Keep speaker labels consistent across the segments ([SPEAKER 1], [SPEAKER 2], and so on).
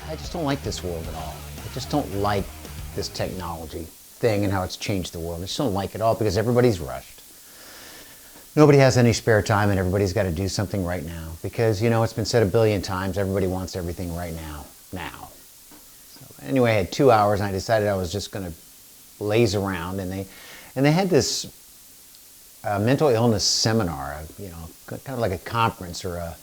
[SPEAKER 1] I just don't like this world at all. I just don't like this technology thing and how it's changed the world. I just don't like it all because everybody's rushed. Nobody has any spare time and everybody's got to do something right now because, you know, it's been said a billion times, everybody wants everything right now. So anyway, I had 2 hours and I decided I was just going to laze around, and they had this mental illness seminar, you know, kind of like a conference or a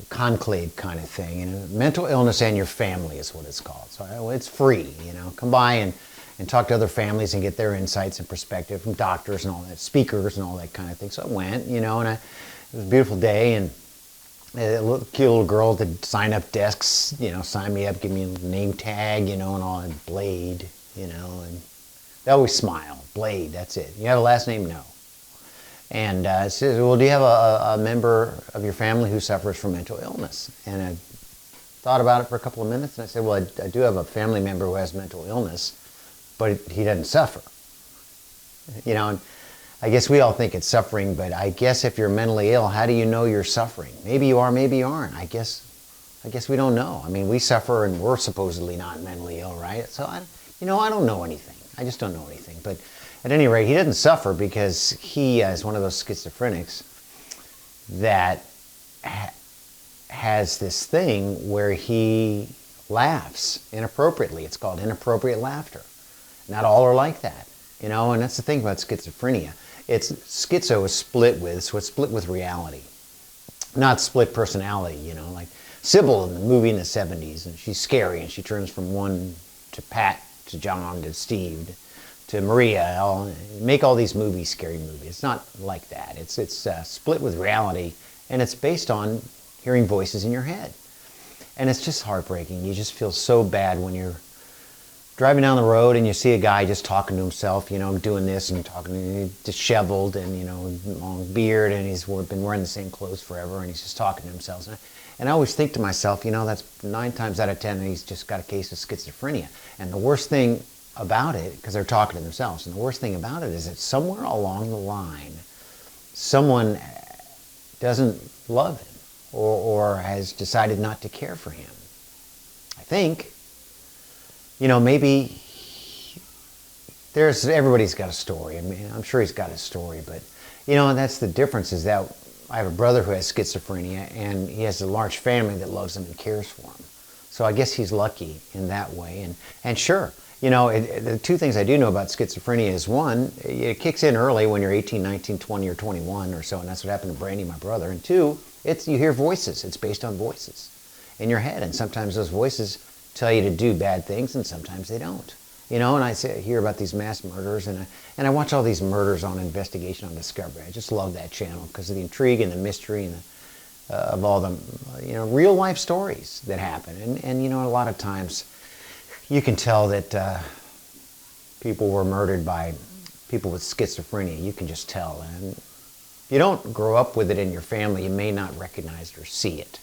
[SPEAKER 1] conclave kind of thing. And mental illness and your family is what it's called. So it's free, you know. Come by and talk to other families and get their insights and perspective from doctors and all that, speakers and all that kind of thing. So I went, you know, and it was a beautiful day, and a cute little girl at the sign-up desks, you know, sign me up, give me a name tag, you know, and all, and Blade, you know, and they always smile. Blade, that's it. You have a last name? No. And it says, well, do you have a member of your family who suffers from mental illness? And I thought about it for a couple of minutes, and I said, well, I do have a family member who has mental illness, but he doesn't suffer. You know, and I guess we all think it's suffering, but I guess if you're mentally ill, how do you know you're suffering? Maybe you are, maybe you aren't. I guess we don't know. I mean, we suffer and we're supposedly not mentally ill, right? So, I don't know anything. I just don't know anything. But at any rate, he doesn't suffer because he is one of those schizophrenics that has this thing where he laughs inappropriately. It's called inappropriate laughter. Not all are like that, you know, and that's the thing about schizophrenia. Schizo is split with, so it's split with reality, not split personality, you know, like Sybil in the movie in the 70s, and she's scary, and she turns from one to Pat, to John, to Steve, to Maria. Make all these movies scary movies. It's not like that. It's split with reality, and it's based on hearing voices in your head. And it's just heartbreaking. You just feel so bad when you're driving down the road and you see a guy just talking to himself, you know, doing this and talking, disheveled and, you know, long beard, and he's been wearing the same clothes forever, and he's just talking to himself. And I always think to myself, you know, that's 9 times out of 10 he's just got a case of schizophrenia. And the worst thing about it, because they're talking to themselves, and the worst thing about it is that somewhere along the line, someone doesn't love him or has decided not to care for him. I think, you know, maybe everybody's got a story. I mean, I'm sure he's got a story, but, you know, and that's the difference, is that I have a brother who has schizophrenia, and he has a large family that loves him and cares for him. So I guess he's lucky in that way. And sure, you know, the 2 things I do know about schizophrenia is, one, it kicks in early when you're 18, 19, 20, or 21 or so, and that's what happened to Brandy, my brother. And 2, you hear voices. It's based on voices in your head, and sometimes those voices tell you to do bad things, and sometimes they don't. You know, and I hear about these mass murders, and I watch all these murders on Investigation on Discovery. I just love that channel because of the intrigue and the mystery and of all the, you know, real life stories that happen. And you know, a lot of times you can tell that people were murdered by people with schizophrenia. You can just tell. And you don't grow up with it in your family, you may not recognize it or see it.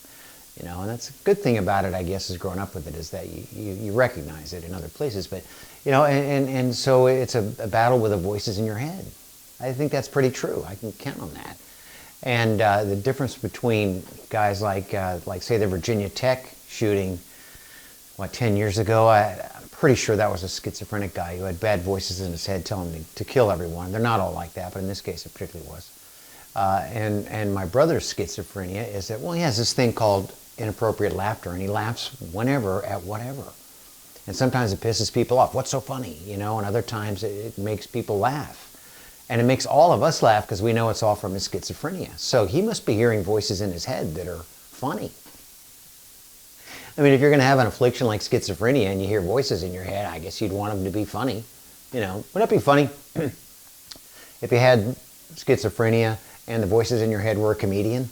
[SPEAKER 1] You know, and that's a good thing about it, I guess, is growing up with it, is that you recognize it in other places. But, you know, and so it's a battle with the voices in your head. I think that's pretty true. I can count on that. And the difference between guys like say, the Virginia Tech shooting, 10 years ago, I'm pretty sure that was a schizophrenic guy who had bad voices in his head telling him to kill everyone. They're not all like that, but in this case it particularly was. And my brother's schizophrenia is that, well, he has this thing called inappropriate laughter, and he laughs whenever at whatever. And sometimes it pisses people off. What's so funny? You know, and other times it makes people laugh. And it makes all of us laugh because we know it's all from his schizophrenia. So he must be hearing voices in his head that are funny. I mean, if you're going to have an affliction like schizophrenia and you hear voices in your head, I guess you'd want them to be funny. You know, wouldn't it be funny if you had schizophrenia and the voices in your head were a comedian?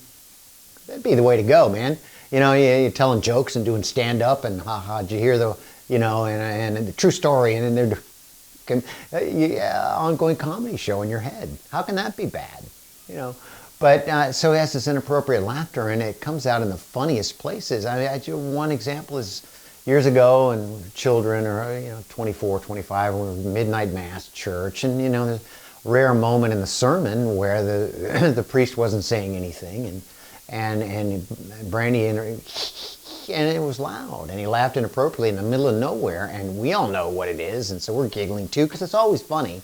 [SPEAKER 1] That'd be the way to go, man. You know, you're telling jokes and doing stand-up, and did you hear the, you know, and the true story, and then they're ongoing comedy show in your head. How can that be bad? You know, but so it has this inappropriate laughter, and it comes out in the funniest places. I mean, one example is years ago, and children are, you know, 24, 25, we're midnight mass church, and, you know, there's a rare moment in the sermon where the the priest wasn't saying anything, and Brandy and it was loud, and he laughed inappropriately in the middle of nowhere, and we all know what it is, and so we're giggling too, because it's always funny.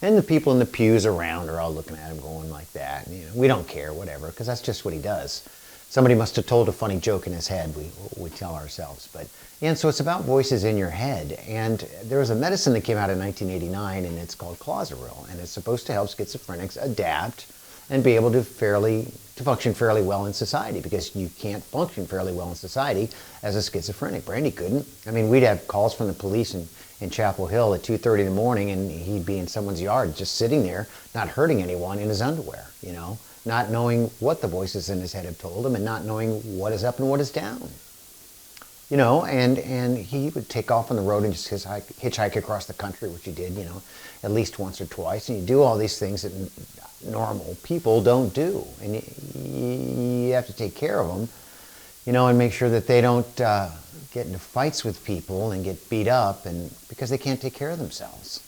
[SPEAKER 1] And the people in the pews around are all looking at him going like that. And, we don't care, whatever, because that's just what he does. Somebody must have told a funny joke in his head, we tell ourselves. But and so it's about voices in your head. And there was a medicine that came out in 1989, and it's called Chlozaril, and it's supposed to help schizophrenics adapt and be able to function fairly well in society, because you can't function fairly well in society as a schizophrenic. Brandy couldn't. I mean, we'd have calls from the police in Chapel Hill at 2:30 in the morning, and he'd be in someone's yard just sitting there, not hurting anyone, in his underwear, not knowing what the voices in his head have told him, and not knowing what is up and what is down. And he would take off on the road and just hitchhike across the country, which he did, at least once or twice. And you do all these things that normal people don't do. And you have to take care of them, and make sure that they don't get into fights with people and get beat up, and because they can't take care of themselves.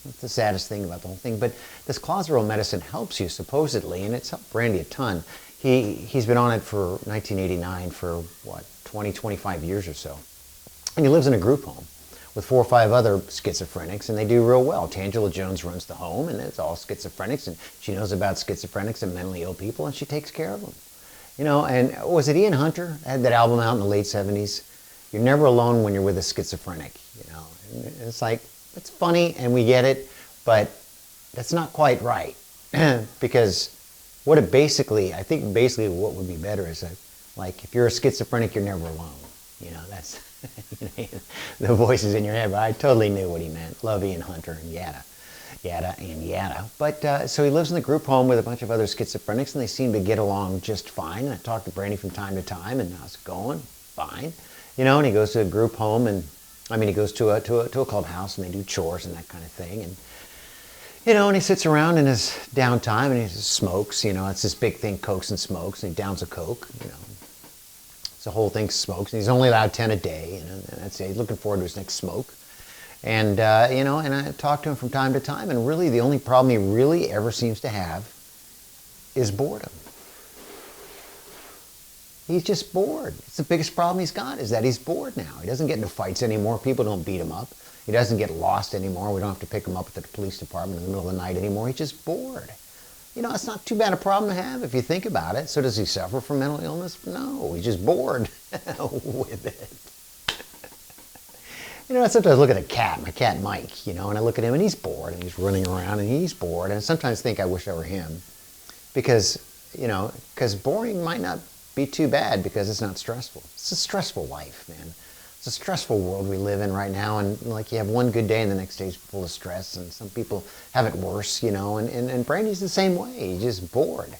[SPEAKER 1] That's the saddest thing about the whole thing. But this Chlozaril medicine helps you, supposedly, and it's helped Brandy a ton. He's been on it for 1989 for, 20, 25 years or so. And he lives in a group home with 4 or 5 other schizophrenics, and they do real well. Tangela Jones runs the home, and it's all schizophrenics, and she knows about schizophrenics and mentally ill people, and she takes care of them. And was it Ian Hunter had that album out in the late 70s? You're never alone when you're with a schizophrenic, And it's like, it's funny, and we get it, but that's not quite right. Because I think basically what would be better is like, if you're a schizophrenic, you're never alone. That's the voices in your head. But I totally knew what he meant. Love Ian Hunter and yada and yada. But so he lives in the group home with a bunch of other schizophrenics, and they seem to get along just fine. And I talk to Brandy from time to time, and how's it going? Fine. And he goes to a group home, and he goes to a clubhouse, and they do chores and that kind of thing. And and he sits around in his downtime, and he just smokes. It's this big thing, cokes and smokes, and he downs a coke. It's the whole thing, smokes. And he's only allowed 10 a day, and that's it. He's looking forward to his next smoke. And and I talk to him from time to time, and really the only problem he really ever seems to have is boredom. He's just bored. It's the biggest problem he's got, is that he's bored now. He doesn't get into fights anymore. People don't beat him up. He doesn't get lost anymore. We don't have to pick him up at the police department in the middle of the night anymore. He's just bored. It's not too bad a problem to have if you think about it. So does he suffer from mental illness? No, he's just bored with it. I sometimes look at my cat Mike, and I look at him, and he's bored, and he's running around, and he's bored. And I sometimes think I wish I were him, because boring might not be too bad, because it's not stressful. It's a stressful life, man. It's a stressful world we live in right now, and like you have one good day and the next day's full of stress, and some people have it worse, and Brandy's the same way. He's just bored,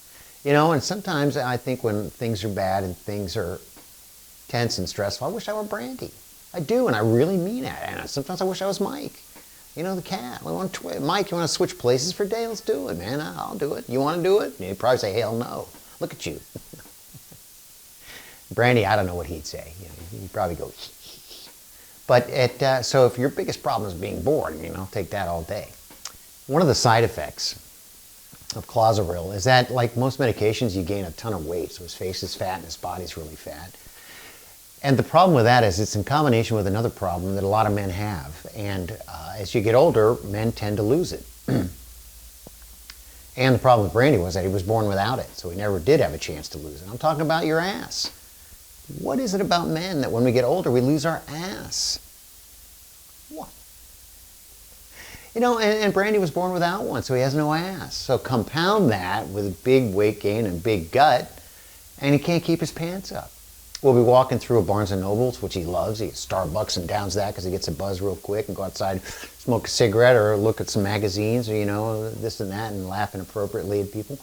[SPEAKER 1] and sometimes I think when things are bad and things are tense and stressful, I wish I were Brandy. I do, and I really mean it. And sometimes I wish I was Mike, the cat. Mike, you want to switch places for a day? Let's do it, man. I'll do it. You want to do it? And he'd probably say, hell no. Look at you. Brandy, I don't know what he'd say. He'd probably go, But so if your biggest problem is being bored, I'll take that all day. One of the side effects of Chlozaril is that, like most medications, you gain a ton of weight. So his face is fat and his body's really fat. And the problem with that is it's in combination with another problem that a lot of men have. And as you get older, men tend to lose it. And the problem with Brandy was that he was born without it. So he never did have a chance to lose it. I'm talking about your ass. What is it about men that when we get older, we lose our ass? What? And Brandy was born without one, so he has no ass. So compound that with big weight gain and big gut, and he can't keep his pants up. We'll be walking through a Barnes & Noble's, which he loves. He gets Starbucks and downs that because he gets a buzz real quick, and go outside, smoke a cigarette, or look at some magazines, or, this and that, and laugh inappropriately at people.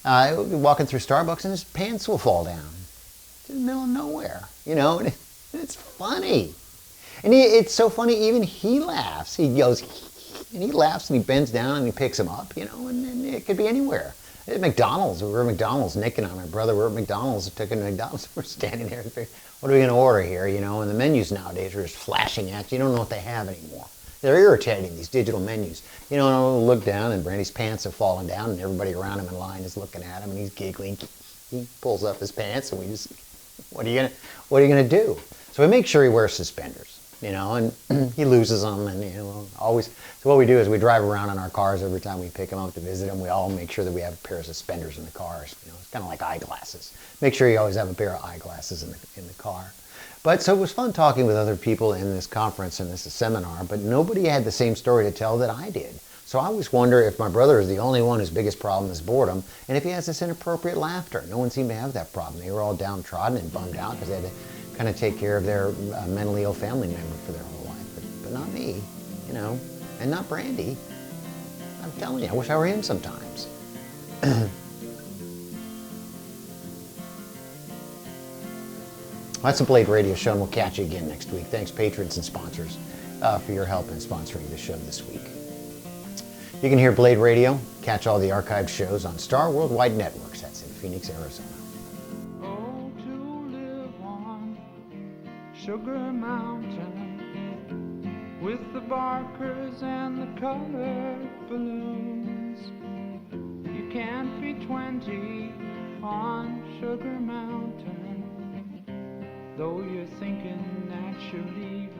[SPEAKER 1] We'll be walking through Starbucks, and his pants will fall down. In the middle of nowhere, and it's funny. And it's so funny, even he laughs. He goes, and he laughs, and he bends down, and he picks him up, and it could be anywhere. At McDonald's, we were at McDonald's, Nick and I, my brother, were at McDonald's, took him to McDonald's, we're standing there, and what are we going to order here, and the menus nowadays are just flashing at you. You don't know what they have anymore. They're irritating, these digital menus. And I'll look down, and Brandy's pants have fallen down, and everybody around him in line is looking at him, and he's giggling. He pulls up his pants, and we just... what are you gonna do? So we make sure he wears suspenders, and he loses them, and always. So what we do is we drive around in our cars every time we pick him up to visit him. We all make sure that we have a pair of suspenders in the cars. It's kind of like eyeglasses. Make sure you always have a pair of eyeglasses in the car. But so it was fun talking with other people in this conference and this seminar, but nobody had the same story to tell that I did. So I always wonder if my brother is the only one whose biggest problem is boredom, and if he has this inappropriate laughter. No one seemed to have that problem. They were all downtrodden and bummed out because they had to kind of take care of their mentally ill family member for their whole life. But not me, and not Brandy. I'm telling you, I wish I were him sometimes. That's a Blade Radio Show, and we'll catch you again next week. Thanks, patrons and sponsors, for your help in sponsoring the show this week. You can hear Blade Radio, catch all the archived shows on Star Worldwide Networks. That's in Phoenix, Arizona.
[SPEAKER 2] Oh, to live on Sugar Mountain with the barkers and the colored balloons. You can't be 20 on Sugar Mountain, though you're thinking that you're leaving.